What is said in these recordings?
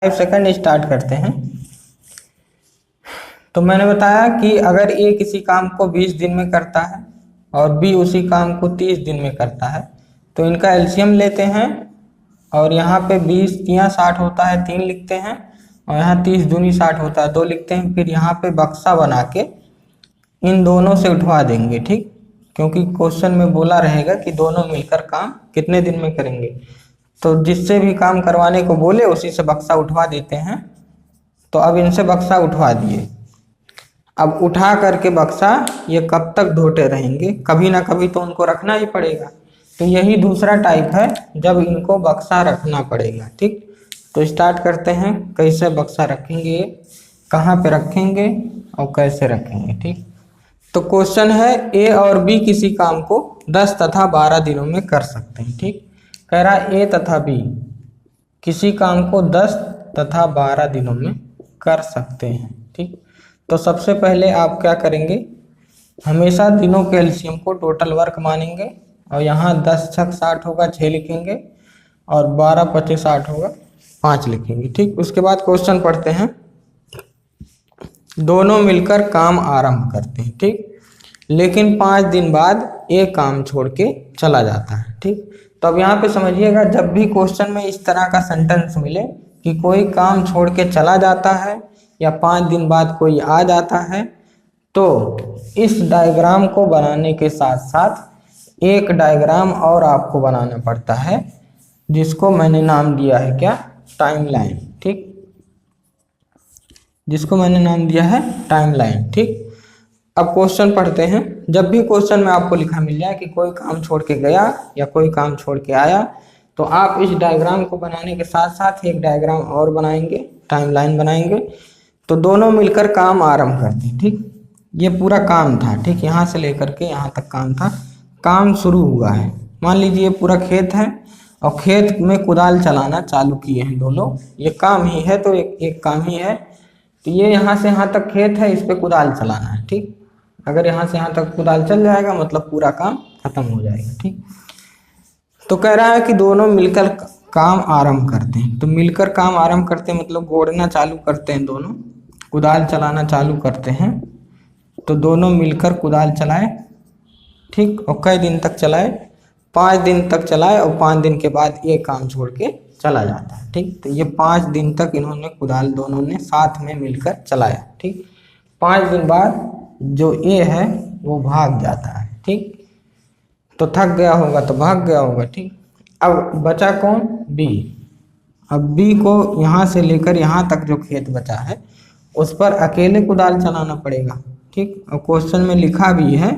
5 second start करते हैं। तो मैंने बताया कि अगर ए किसी काम को 20 दिन में करता है और बी उसी काम को 30 दिन में करता है तो इनका एलसीएम लेते हैं और यहाँ पे 20 तियां 60 होता है 3 लिखते हैं और यहाँ 30 दूनी 60 होता है 2 लिखते हैं। फिर यहाँ पे बक्सा बना के इन दोनों से उठवा देंगे, ठीक, क्योंकि क्वेश्चन में बोला रहेगा कि दोनों मिलकर काम कितने दिन में करेंगे। तो जिससे भी काम करवाने को बोले उसी से बक्सा उठवा देते हैं। तो अब इनसे बक्सा उठवा दिए। अब उठा करके बक्सा ये कब तक ढोते रहेंगे, कभी ना कभी तो उनको रखना ही पड़ेगा। तो यही दूसरा टाइप है जब इनको बक्सा रखना पड़ेगा, ठीक। तो स्टार्ट करते हैं, कैसे बक्सा रखेंगे, कहाँ पे रखेंगे और कैसे रखेंगे, ठीक। तो क्वेश्चन है ए और बी किसी काम को 10 तथा 12 दिनों में कर सकते हैं, ठीक। कह रहा ए तथा बी किसी काम को 10 तथा 12 दिनों में कर सकते हैं, ठीक। तो सबसे पहले आप क्या करेंगे, हमेशा दिनों के एलसीएम को टोटल वर्क मानेंगे और यहाँ 10 छक 60 होगा 6 लिखेंगे और 12 25 60 होगा 5 लिखेंगे, ठीक। उसके बाद क्वेश्चन पढ़ते हैं, दोनों मिलकर काम आरंभ करते हैं, ठीक, लेकिन 5 दिन बाद एक काम छोड़ के चला जाता है, ठीक। तो अब यहाँ पे समझिएगा, जब भी क्वेश्चन में इस तरह का सेंटेंस मिले कि कोई काम छोड़ के चला जाता है या 5 दिन बाद कोई आ जाता है, तो इस डायग्राम को बनाने के साथ साथ एक डायग्राम और आपको बनाना पड़ता है जिसको मैंने नाम दिया है क्या, टाइमलाइन, ठीक, जिसको मैंने नाम दिया है टाइमलाइन, ठीक। अब क्वेश्चन पढ़ते हैं। जब भी क्वेश्चन में आपको लिखा मिल जाए कि कोई काम छोड़ के गया या कोई काम छोड़ के आया, तो आप इस डायग्राम को बनाने के साथ साथ एक डायग्राम और बनाएंगे, टाइमलाइन बनाएंगे। तो दोनों मिलकर काम आरंभ करते हैं, ठीक। ये पूरा काम था, ठीक, यहाँ से लेकर के यहाँ तक काम था, काम शुरू हुआ है। मान लीजिए पूरा खेत है और खेत में कुदाल चलाना चालू किए हैं दोनों, ये काम ही है, तो एक काम ही है। तो ये यहाँ से यहाँ तक खेत है, इस पे कुदाल चलाना है, ठीक। अगर यहाँ से यहाँ तक कुदाल चल जाएगा मतलब पूरा काम खत्म हो जाएगा, ठीक। तो कह रहा है कि दोनों मिलकर काम आरंभ करते हैं। तो मिलकर काम आरंभ करते हैं मतलब गोड़ना चालू करते हैं, दोनों कुदाल चलाना चालू करते हैं। तो दोनों मिलकर कुदाल चलाए, ठीक, और कई दिन तक चलाए, 5 दिन तक चलाए और 5 दिन के बाद ये काम छोड़ के चला जाता है, ठीक। तो ये 5 दिन तक इन्होंने कुदाल दोनों ने साथ में मिलकर चलाया, ठीक। 5 दिन बाद जो ए है वो भाग जाता है, ठीक, तो थक गया होगा तो भाग गया होगा, ठीक। अब बचा कौन, बी। अब बी को यहाँ से लेकर यहाँ तक जो खेत बचा है उस पर अकेले कुदाल चलाना पड़ेगा, ठीक। और क्वेश्चन में लिखा भी है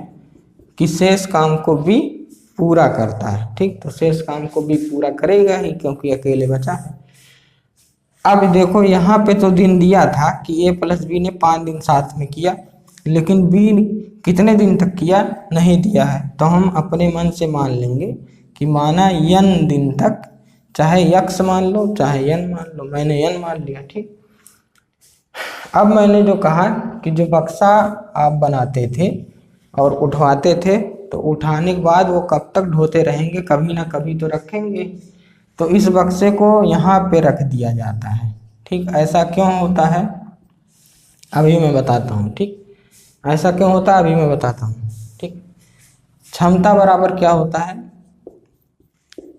कि शेष काम को बी पूरा करता है, ठीक। तो शेष काम को भी पूरा करेगा ही क्योंकि अकेले बचा है। अब देखो यहाँ पे तो दिन दिया था कि ए प्लस बी ने 5 दिन साथ में किया, लेकिन बी कितने दिन तक किया नहीं दिया है। तो हम अपने मन से मान लेंगे कि माना n दिन तक, चाहे x मान लो चाहे n मान लो, मैंने n मान लिया, ठीक। अब मैंने जो कहा कि जो बक्सा आप बनाते थे और उठवाते थे, तो उठाने के बाद वो कब तक ढोते रहेंगे, कभी ना कभी तो रखेंगे। तो इस बक्से को यहाँ पे रख दिया जाता है, ठीक। ऐसा क्यों होता है अभी मैं बताता हूँ, ठीक। ऐसा क्यों होता है अभी मैं बताता हूँ, ठीक। क्षमता बराबर क्या होता है,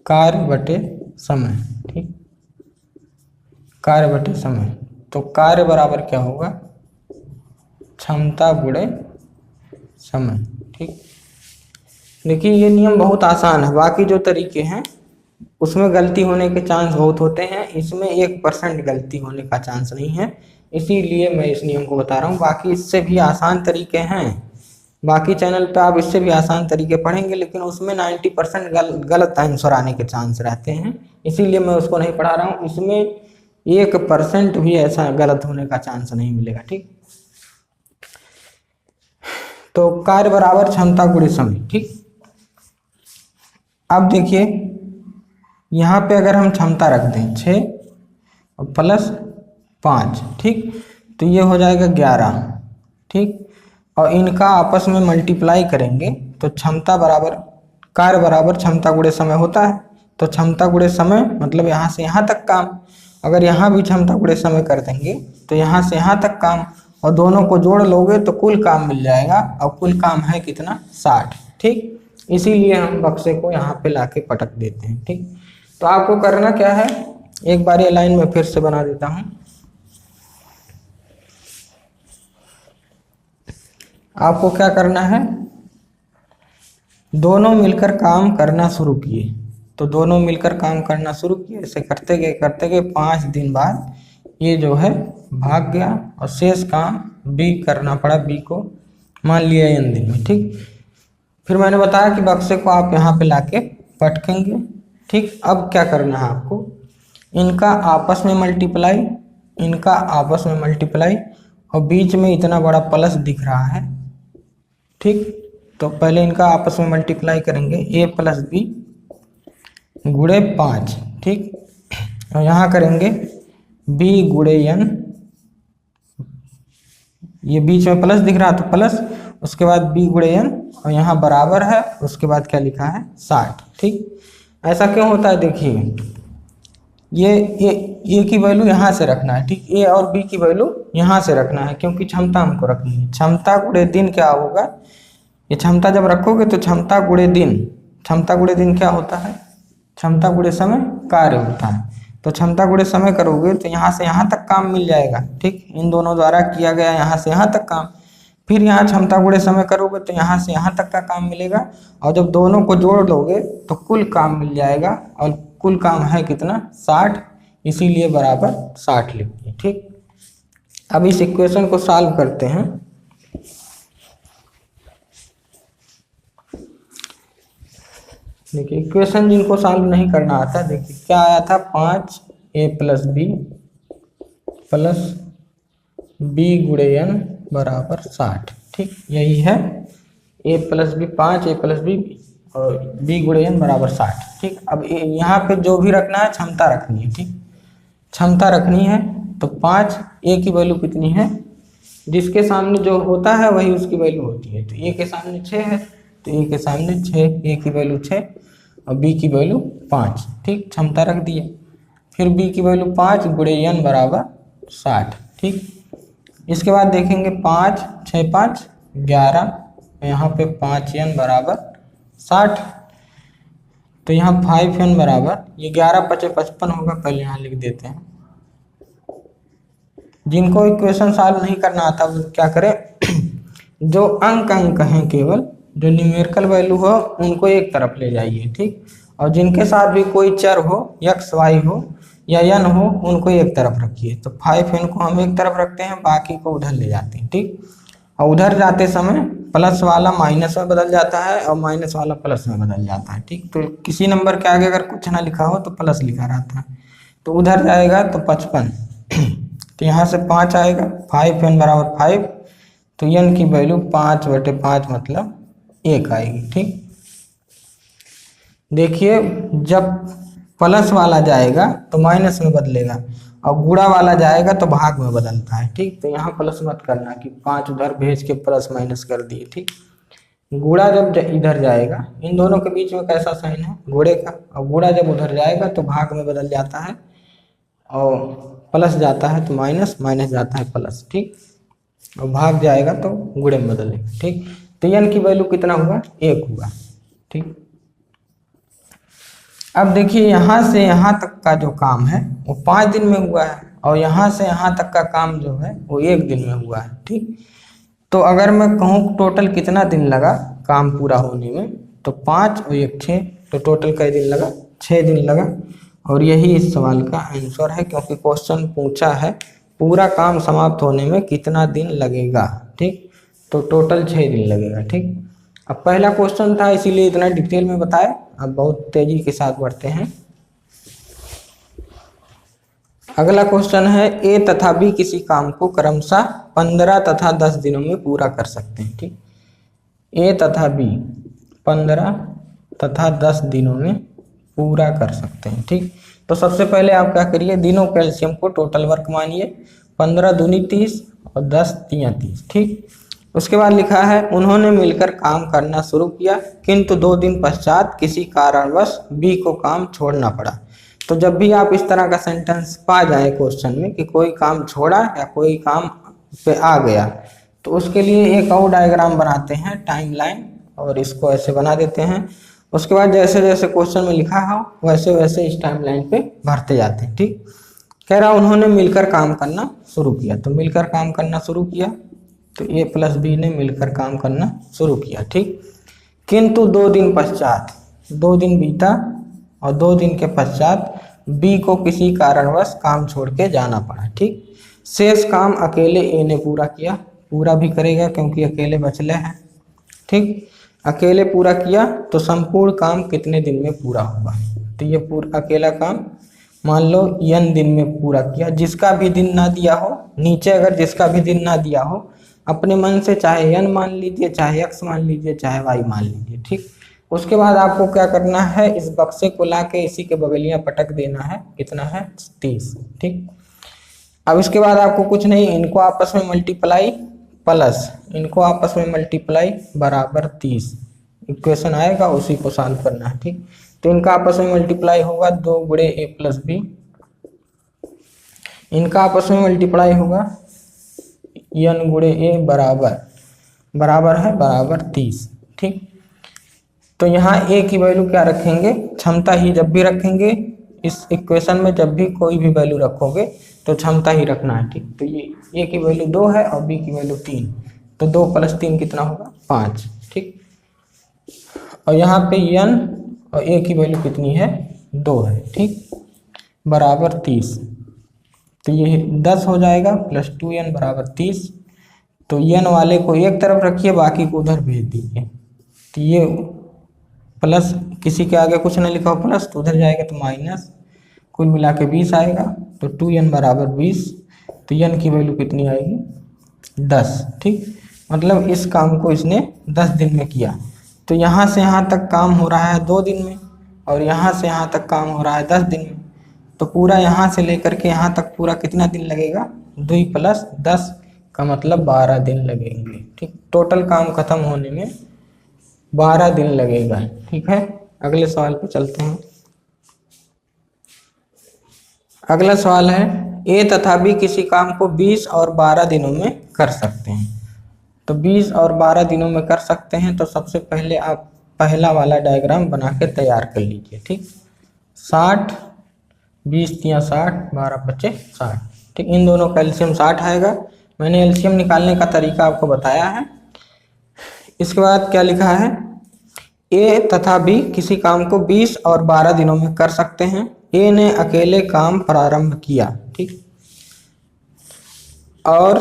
कार्य बटे समय, ठीक, कार्य बटे समय। तो कार्य बराबर क्या होगा, क्षमता गुणे समय, ठीक। देखिए ये नियम बहुत आसान है, बाकी जो तरीके हैं उसमें गलती होने के चांस बहुत होते हैं, इसमें 1% गलती होने का चांस नहीं है, इसीलिए मैं इस नियम को बता रहा हूँ। बाकी इससे भी आसान तरीके हैं, बाकी चैनल पे आप इससे भी आसान तरीके पढ़ेंगे, लेकिन उसमें 90% गलत आंसर आने के चांस रहते हैं, इसीलिए मैं उसको नहीं पढ़ा रहा हूँ। इसमें 1% भी ऐसा गलत होने का चांस नहीं मिलेगा, ठीक। तो कार्य बराबर क्षमता गुणे समय, ठीक। अब देखिए यहाँ पे अगर हम क्षमता रख दें 6 और प्लस 5, ठीक, तो ये हो जाएगा 11, ठीक। और इनका आपस में मल्टीप्लाई करेंगे तो क्षमता बराबर कार्य बराबर क्षमता गुणे समय होता है। तो क्षमता गुणे समय मतलब यहाँ से यहाँ तक काम, अगर यहाँ भी क्षमता गुणे समय कर देंगे तो यहाँ से यहाँ तक काम, और दोनों को जोड़ लोगे तो कुल काम मिल जाएगा, और कुल काम है कितना 60। ठीक, इसीलिए हम बक्से को यहाँ पे लाके पटक देते हैं। ठीक, तो आपको करना क्या है, एक बार ये लाइन में फिर से बना देता हूँ। आपको क्या करना है, दोनों मिलकर काम करना शुरू किए, तो दोनों मिलकर काम करना शुरू किए, ऐसे करते गए 5 दिन बाद ये जो है भाग गया, और शेष काम बी करना पड़ा, बी को मान लिया n दिन में। ठीक, फिर मैंने बताया कि बक्से को आप यहाँ पे लाके पटकेंगे। ठीक, अब क्या करना है आपको, इनका आपस में मल्टीप्लाई, इनका आपस में मल्टीप्लाई, और बीच में इतना बड़ा प्लस दिख रहा है। ठीक, तो पहले इनका आपस में मल्टीप्लाई करेंगे, a प्लस बी गुणे 5। ठीक, और यहाँ करेंगे b गुणे n, ये बीच में प्लस दिख रहा तो प्लस, उसके बाद b गुणे n, और यहाँ बराबर है, उसके बाद क्या लिखा है 60। ठीक, ऐसा क्यों होता है, देखिए ये की वैल्यू यहाँ से रखना है। ठीक, a और b की वैल्यू यहाँ से रखना है, क्योंकि क्षमता हमको रखनी है। क्षमता गुणे दिन क्या होगा, ये क्षमता जब रखोगे तो क्षमता गुणे दिन, क्षमता गुणे दिन क्या होता है, क्षमता गुणे समय कार्य होता है। तो क्षमता गुणे समय करोगे तो यहाँ से यहाँ तक काम मिल जाएगा। ठीक, इन दोनों द्वारा किया गया यहाँ से यहाँ तक काम, फिर यहाँ क्षमता गुणे समय करोगे तो यहाँ से यहाँ तक का काम मिलेगा, और जब दोनों को जोड़ लोगे तो कुल काम मिल जाएगा, और कुल काम है कितना 60, इसीलिए बराबर 60 लिखिए। ठीक, अब इस इक्वेशन को सॉल्व करते हैं। देखिए इक्वेशन जिनको सॉल्व नहीं करना आता, देखिए क्या आया था, 5a plus B plus b गुणे n बराबर 60। ठीक, यही है a plus B 5, a plus B और b गुणे n बराबर 60। ठीक, अब यहाँ पे जो भी रखना है क्षमता रखनी है। ठीक, क्षमता रखनी है तो 5, a की वैल्यू कितनी है, जिसके सामने जो होता है वही उसकी वैल्यू होती है। तो a के सामने 6 है, तो a के सामने 6, a की वैल्यू 6 और b की वैल्यू 5। ठीक, क्षमता रख दिए, फिर b की वैल्यू 5 गुणे n बराबर 60। ठीक, इसके बाद देखेंगे 5 6 5 11, यहाँ पे 5n बराबर 60, तो यहाँ 5n बराबर, ये 11 5 55 होगा, पहले यहाँ लिख देते हैं। जिनको इक्वेशन सॉल्व नहीं करना आता वो क्या करें, जो अंक हैं केवल जो न्यूमेरिकल वैल्यू हो उनको एक तरफ ले जाइए। ठीक, और जिनके साथ भी कोई चर हो, x y हो या n हो, उनको एक तरफ रखिए। तो 5n को हम एक तरफ रखते हैं, बाकी को उधर ले जाते हैं। ठीक, और उधर जाते समय प्लस वाला माइनस में बदल जाता है और माइनस वाला प्लस में बदल जाता है। ठीक, तो किसी नंबर के आगे अगर कुछ ना लिखा हो तो प्लस लिखा रहता है, तो उधर जाएगा तो 55, तो यहाँ से 5 आएगा, 5n बराबर 5, तो n की वैल्यू 5/5 मतलब 1 आएगी। ठीक, देखिए जब प्लस वाला जाएगा तो माइनस में बदलेगा, और गुणा वाला जाएगा तो भाग में बदलता है। ठीक, तो यहाँ प्लस मत करना कि 5 उधर भेज के प्लस माइनस कर दिए। ठीक, गुणा जब इधर जाएगा, इन दोनों के बीच में कैसा साइन है, गुणे का, और गुणा जब उधर जाएगा तो भाग में बदल जाता है, और प्लस जाता है तो माइनस, माइनस जाता है प्लस। ठीक, और भाग जाएगा तो गुणे में बदलेगा। ठीक, तो n की वैल्यू कितना हुआ, 1 हुआ। ठीक, अब देखिए यहाँ से यहाँ तक का जो काम है वो 5 दिन में हुआ है, और यहाँ से यहाँ तक का काम जो है वो 1 दिन में हुआ है। ठीक, तो अगर मैं कहूँ टोटल कितना दिन लगा काम पूरा होने में, तो 5 और 1 6, तो टोटल कई दिन लगा, 6 दिन लगा। और यही इस सवाल का आंसर है, क्योंकि क्वेश्चन पूछा है पूरा काम समाप्त होने में कितना दिन लगेगा। ठीक, तो टोटल 6 दिन लगेगा। ठीक, अब पहला क्वेश्चन था इसीलिए इतना डिटेल में बताया, अब बहुत तेजी के साथ बढ़ते हैं। अगला क्वेश्चन है, ए तथा बी किसी काम को क्रमशः 15 तथा 10 दिनों में पूरा कर सकते हैं। ठीक, ए तथा बी 15 तथा 10 दिनों में पूरा कर सकते हैं। ठीक, तो सबसे पहले आप क्या करिए, दिनों कैल्शियम को टोटल वर्क मानिए, 15 दूनी 30 और 10 तियां 30। ठीक, उसके बाद लिखा है, उन्होंने मिलकर काम करना शुरू किया, किंतु 2 दिन पश्चात किसी कारणवश बी को काम छोड़ना पड़ा। तो जब भी आप इस तरह का सेंटेंस पा जाए क्वेश्चन में कि कोई काम छोड़ा या कोई काम पे आ गया, तो उसके लिए एक और डायग्राम बनाते हैं टाइमलाइन, और इसको ऐसे बना देते हैं। उसके बाद जैसे जैसे क्वेश्चन में लिखा हो वैसे वैसे इस टाइमलाइन पे भरते जाते हैं। ठीक, कह रहा उन्होंने मिलकर काम करना शुरू किया, तो मिलकर काम करना शुरू किया, तो ए प्लस बी ने मिलकर काम करना शुरू किया। ठीक, किंतु 2 दिन पश्चात, 2 दिन बीता और 2 दिन के पश्चात बी को किसी कारणवश काम छोड़ के जाना पड़ा। ठीक, शेष काम अकेले ए ने पूरा किया, पूरा भी करेगा क्योंकि अकेले बचले हैं। ठीक, अकेले पूरा किया तो संपूर्ण काम कितने दिन में पूरा होगा, तो ये पूरा अकेला काम मान लो n दिन में पूरा किया। जिसका भी दिन ना दिया हो, नीचे अगर जिसका भी दिन ना दिया हो, अपने मन से चाहे n मान लीजिए, चाहे x मान लीजिए, चाहे y मान लीजिए। ठीक, उसके बाद आपको क्या करना है, इस बक्से को ला के इसी के बगलियां पटक देना है। कितना है, 30। ठीक, अब इसके बाद आपको कुछ नहीं, इनको आपस में मल्टीप्लाई प्लस इनको आपस में मल्टीप्लाई बराबर 30 इक्वेशन आएगा, उसी को सॉल्व करना है। ठीक, तो इनका आपस में मल्टीप्लाई होगा 2 गुणे ए प्लस बी, इनका आपस में मल्टीप्लाई होगा n गुणे ए बराबर है बराबर 30। ठीक, तो यहाँ ए की वैल्यू क्या रखेंगे, क्षमता ही जब भी रखेंगे इस इक्वेशन में, जब भी कोई भी वैल्यू रखोगे तो क्षमता ही रखना है। ठीक, तो ये ए की वैल्यू 2 है और बी की वैल्यू 3, तो 2 + 3 कितना होगा, 5। ठीक, और यहाँ पे n और ए की वैल्यू कितनी है, 2 है। ठीक, बराबर 30, तो ये 10 हो जाएगा प्लस 2n बराबर 30। तो n वाले को एक तरफ रखिए, बाकी को उधर भेज दीजिए। तो ये प्लस, किसी के आगे कुछ नहीं लिखा हो प्लस, तो उधर जाएगा तो माइनस, कुल मिला के 20 आएगा। तो 2n बराबर 20, तो n की वैल्यू कितनी आएगी, 10। ठीक, मतलब इस काम को इसने 10 दिन में किया। तो यहाँ से यहाँ तक काम हो रहा है 2 दिन में, और यहाँ से यहाँ तक काम हो रहा है 10 दिन में। तो पूरा यहाँ से लेकर के यहाँ तक पूरा कितना दिन लगेगा, 2 + 10 का मतलब 12 दिन लगेंगे। ठीक, टोटल काम खत्म होने में 12 दिन लगेगा। ठीक है, अगले सवाल पे चलते हैं। अगला सवाल है, ए तथा बी किसी काम को 20 और 12 दिनों में कर सकते हैं। तो 20 और 12 दिनों में कर सकते हैं, तो सबसे पहले आप पहला वाला डायग्राम बना के तैयार कर लीजिए। ठीक, 60 20 × 60 12 × 25 60। ठीक, इन दोनों का एलसीएम 60 आएगा। मैंने एलसीएम निकालने का तरीका आपको बताया है। इसके बाद क्या लिखा है, ए तथा बी किसी काम को 20 और 12 दिनों में कर सकते हैं। ए ने अकेले काम प्रारंभ किया। ठीक, और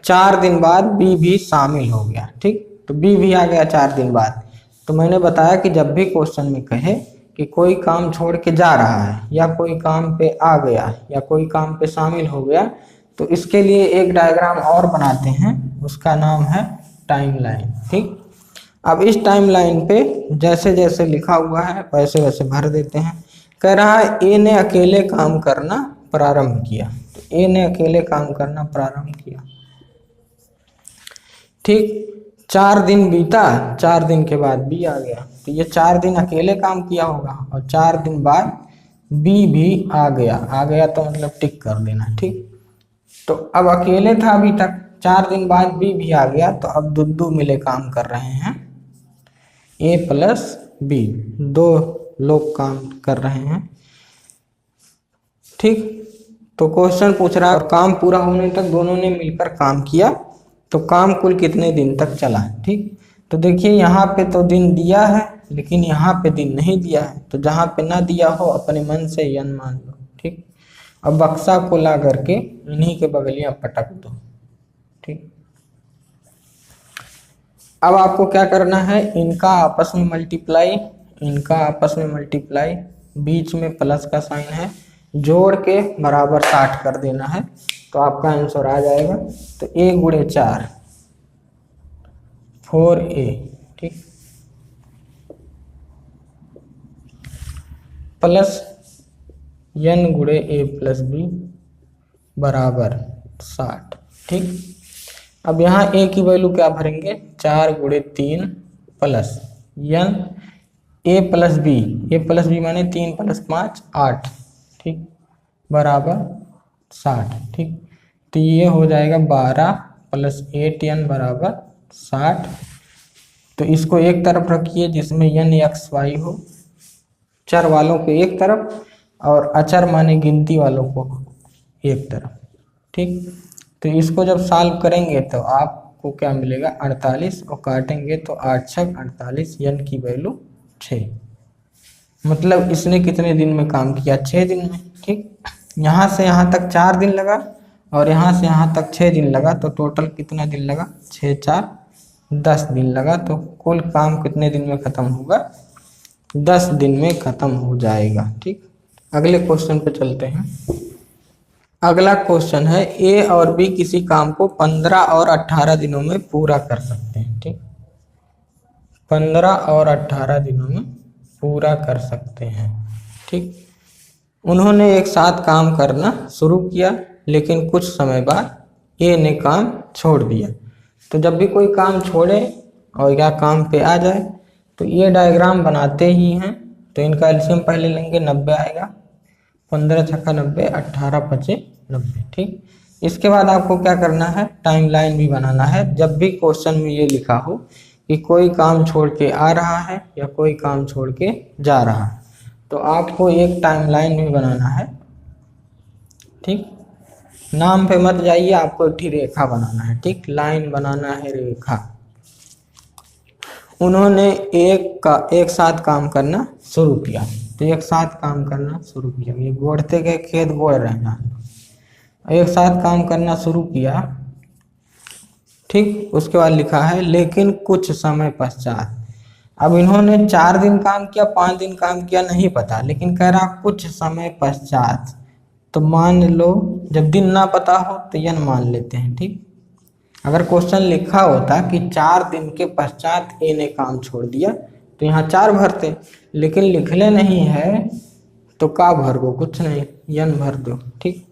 4 दिन बाद बी भी शामिल हो गया। ठीक, तो बी भी आ गया 4 दिन बाद। तो मैंने बताया कि जब भी क्वेश्चन में कहे कि कोई काम छोड़ के जा रहा है, या कोई काम पे आ गया, या कोई काम पे शामिल हो गया, तो इसके लिए एक डायग्राम और बनाते हैं, उसका नाम है टाइमलाइन। ठीक, अब इस टाइमलाइन पे जैसे जैसे लिखा हुआ है वैसे वैसे भर देते हैं। कह रहा है ए ने अकेले काम करना प्रारंभ किया, तो ए ने अकेले काम करना प्रारंभ किया। ठीक, 4 दिन बीता, 4 दिन के बाद बी आ गया, तो ये 4 दिन अकेले काम किया होगा, और 4 दिन बाद बी भी आ गया तो मतलब टिक कर देना। ठीक, तो अब अकेले था अभी तक, 4 दिन बाद बी भी आ गया, तो अब दो मिले काम कर रहे हैं, ए प्लस बी, 2 लोग काम कर रहे हैं। ठीक, तो क्वेश्चन पूछ रहा है और काम पूरा होने तक दोनों ने मिलकर काम किया, तो काम कुल कितने दिन तक चला। ठीक, तो देखिए यहाँ पे तो दिन दिया है, लेकिन यहाँ पे दिन नहीं दिया है, तो जहाँ पे ना दिया हो अपने मन से n मान लो। ठीक, अब बक्सा को ला करके इन्हीं के बगलियां पटक दो। ठीक, अब आपको क्या करना है, इनका आपस में मल्टीप्लाई, इनका आपस में मल्टीप्लाई, बीच में प्लस का साइन है, जोड़ के बराबर 60 कर देना है, तो आपका आंसर आ जाएगा। तो a × 4 4a। ठीक, प्लस n × a + b बराबर 60। ठीक, अब यहाँ a की वैल्यू क्या भरेंगे, 4 × 3 प्लस n a + b माने 3 + 5 8 ठीक, बराबर 60। ठीक, तो ये हो जाएगा 12 + 8n बराबर 60। तो इसको एक तरफ रखिए जिसमें n x y हो, चर वालों को एक तरफ और अचर माने गिनती वालों को एक तरफ। ठीक, तो इसको जब सॉल्व करेंगे तो आपको क्या मिलेगा 48 और काटेंगे तो 8 छक 48, n की वैल्यू 6। मतलब इसने कितने दिन में काम किया? 6 दिन में। ठीक, यहाँ से यहाँ तक 4 दिन लगा और यहाँ से यहाँ तक 6 दिन लगा, तो टोटल कितना दिन लगा? 6 4 10 दिन लगा। तो कुल काम कितने दिन में खत्म होगा? 10 दिन में खत्म हो जाएगा। ठीक, अगले क्वेश्चन पे चलते हैं। अगला क्वेश्चन है ए और बी किसी काम को 15 और 18 दिनों में पूरा कर सकते हैं। ठीक, 15 और 18 दिनों में पूरा कर सकते हैं। ठीक, उन्होंने एक साथ काम करना शुरू किया, लेकिन कुछ समय बाद ए ने काम छोड़ दिया। तो जब भी कोई काम छोड़े और या काम पे आ जाए तो ये डायग्राम बनाते ही हैं। तो इनका एलसीएम पहले लेंगे, 90 आएगा, 15 छक्का 90, 18 पचे 90। ठीक, इसके बाद आपको क्या करना है? टाइमलाइन भी बनाना है। जब भी क्वेश्चन में ये लिखा हो कि कोई काम छोड़ के आ रहा है या कोई काम छोड़ के जा रहा है, तो आपको एक टाइमलाइन भी बनाना है। ठीक, नाम पे मत जाइए, आपको एक रेखा बनाना है। ठीक, लाइन बनाना है, रेखा। उन्होंने एक साथ काम करना शुरू किया। तो एक साथ काम करना शुरू किया, ये गोड़ते के खेत गोड़ रहे हैं, एक साथ काम करना शुरू किया। ठीक, उसके बाद लिखा है लेकिन कुछ समय पश्चात। अब इन्होंने 4 दिन काम किया, 5 दिन काम किया, नहीं पता, लेकिन कह रहा कुछ समय पश्चात। तो मान लो जब दिन ना पता हो तो यन मान लेते हैं। ठीक, अगर क्वेश्चन लिखा होता कि 4 दिन के पश्चात ए ने काम छोड़ दिया तो यहाँ 4 भरते, लेकिन लिखले नहीं है तो का भर दो? कुछ नहीं, यन भर दो। ठीक,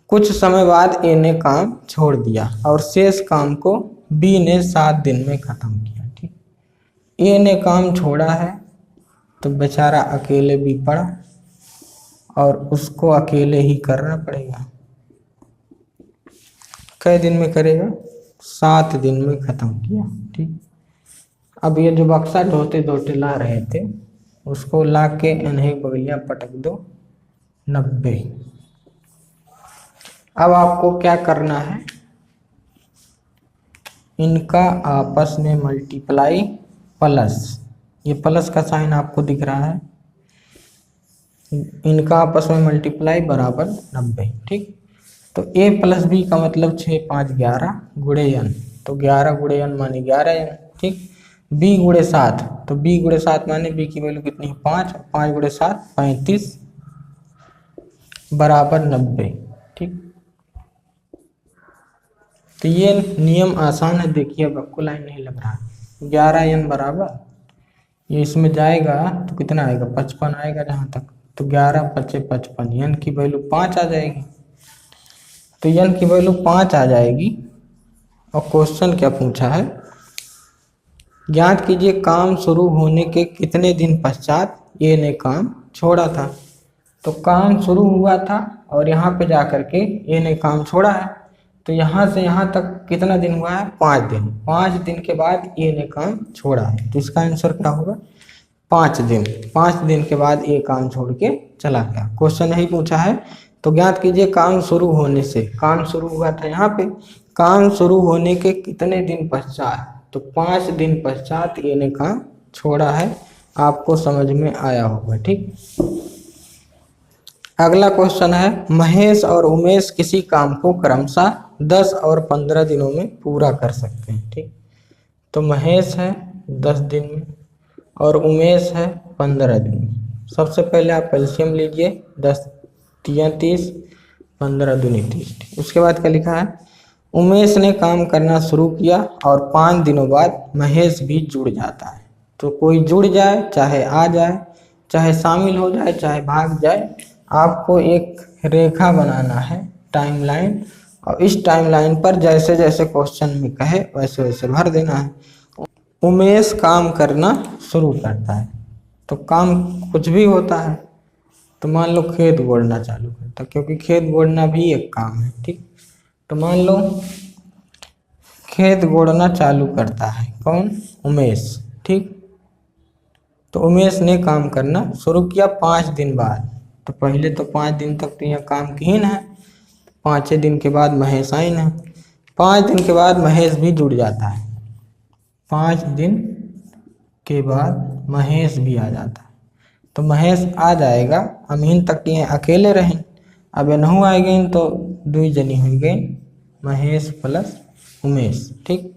कुछ समय बाद ए ने काम छोड़ दिया और शेष काम को बी ने 7 दिन में खत्म किया। ठीक, ए ने काम छोड़ा है तो बेचारा अकेले भी पड़ा और उसको अकेले ही करना पड़ेगा। कई दिन में करेगा? 7 दिन में खत्म किया। ठीक, अब ये जो बक्सा ढोते ढोते ला रहे थे उसको ला के इन्हें बगलिया पटक दो 90। अब आपको क्या करना है? इनका आपस में मल्टीप्लाई प्लस, ये प्लस का साइन आपको दिख रहा है, इनका आपस में मल्टीप्लाई बराबर 90। ठीक, तो a + b का मतलब 6 5 11 गुणे n, तो 11 गुणे n माने 11n। ठीक, b गुणे 7, तो b गुणे 7 माने b की वैल्यू कितनी है? 5, 5 गुणे 7 35 बराबर 90। ठीक, तो ये नियम आसान है। देखिए अब आपको लाइन नहीं लग रहा। 11n बराबर, ये इसमें जाएगा तो कितना आएगा? 55 आएगा जहाँ तक, तो 11 पचे 55, n की वैल्यू 5 आ जाएगी। तो n की वैल्यू 5 आ जाएगी। और क्वेश्चन क्या पूछा है? ज्ञात कीजिए काम शुरू होने के कितने दिन पश्चात ए ने काम छोड़ा था। तो काम शुरू हुआ था और यहाँ पे जाकर के ए ने काम छोड़ा है, तो यहाँ से यहाँ तक कितना दिन हुआ है? 5 दिन। 5 दिन के बाद ए ने काम छोड़ा है, तो इसका आंसर क्या होगा? 5 दिन। 5 दिन के बाद ए काम छोड़ के चला गया। क्वेश्चन यही पूछा है। तो ज्ञात कीजिए काम शुरू होने से, काम शुरू हुआ था यहाँ पे, काम शुरू होने के कितने दिन पश्चात? तो 5 दिन पश्चात ए ने काम छोड़ा है। आपको समझ में आया होगा। ठीक, अगला क्वेश्चन है महेश और उमेश किसी काम को क्रमशः 10 और 15 दिनों में पूरा कर सकते हैं। ठीक, तो महेश है 10 दिन में और उमेश है 15 दिन में। सबसे पहले आप एलसीएम लीजिए, 10 3 30, 15 दूनी 30। उसके बाद क्या लिखा है? उमेश ने काम करना शुरू किया और 5 दिनों बाद महेश भी जुड़ जाता है। तो कोई जुड़ जाए, चाहे आ जाए, चाहे शामिल हो जाए, चाहे भाग जाए, आपको एक रेखा बनाना है, टाइमलाइन, और इस टाइमलाइन पर जैसे जैसे क्वेश्चन में कहे वैसे वैसे भर देना है। उमेश काम करना शुरू करता है, तो काम कुछ भी होता है, तो मान लो खेत गोड़ना चालू करता, क्योंकि खेत गोड़ना भी एक काम है, ठीक। तो मान लो खेत गोड़ना चालू करता है कौन, उमेश, ठीक। तो उमेश ने काम करना शुरू किया 5 दिन बाद। तो पहले तो 5 दिन तक तो यह काम कीन है, 5वें दिन के बाद महेश आइन है। 5 दिन के बाद महेश भी जुड़ जाता है, 5 दिन के बाद महेश भी आ जाता है। तो महेश आ जाएगा, अमीन तक ये अकेले रहें। अब नहू आ गई तो 2 जनी हो गई, महेश प्लस उमेश, ठीक।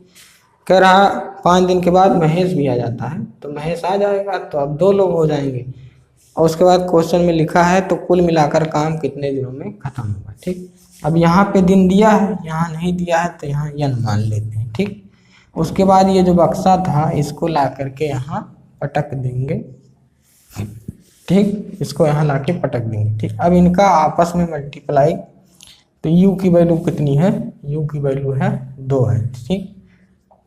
कह रहा 5 दिन के बाद महेश भी आ जाता है, तो महेश आ जाएगा तो अब 2 लोग हो जाएंगे। और उसके बाद क्वेश्चन में लिखा है तो कुल मिलाकर काम कितने दिनों में खत्म होगा, ठीक। अब यहाँ पे दिन दिया है, यहाँ नहीं दिया है, तो यहाँ यन मान लेते हैं, ठीक। उसके बाद ये जो बक्सा था इसको ला करके यहाँ पटक देंगे, ठीक। इसको यहाँ ला के पटक देंगे, ठीक। अब इनका आपस में मल्टीप्लाई, तो u की वैल्यू कितनी है, u की वैल्यू है 2 है, ठीक।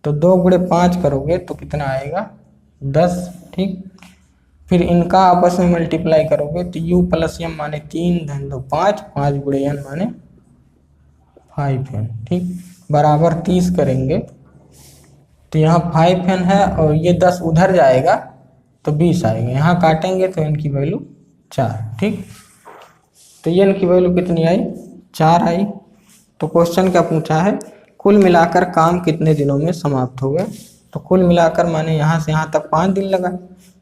तो 2 गुणे 5 करोगे तो कितना आएगा 10, ठीक। फिर इनका आपस में मल्टीप्लाई करोगे तो u प्लस m माने 3 धन 2 5, 5 गुणे n माने 5n, ठीक। बराबर 30 करेंगे तो यहाँ 5n है और ये 10 उधर जाएगा तो 20 आएगा, यहाँ काटेंगे तो n की वैल्यू 4, ठीक। तो ये n की वैल्यू कितनी आई, 4 आई। तो क्वेश्चन क्या पूछा है, कुल मिलाकर काम कितने दिनों में समाप्त हो गए। तो कुल मिलाकर माने यहाँ से यहाँ तक 5 दिन लगा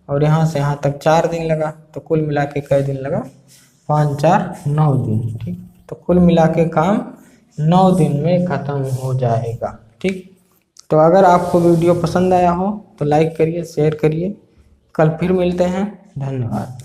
और यहाँ से यहाँ तक 4 दिन लगा, तो कुल मिला के कै दिन लगा, 5 4 9 दिन, ठीक। तो कुल मिला के काम 9 दिन में ख़त्म हो जाएगा, ठीक। तो अगर आपको वीडियो पसंद आया हो तो लाइक करिए, शेयर करिए। कल फिर मिलते हैं, धन्यवाद।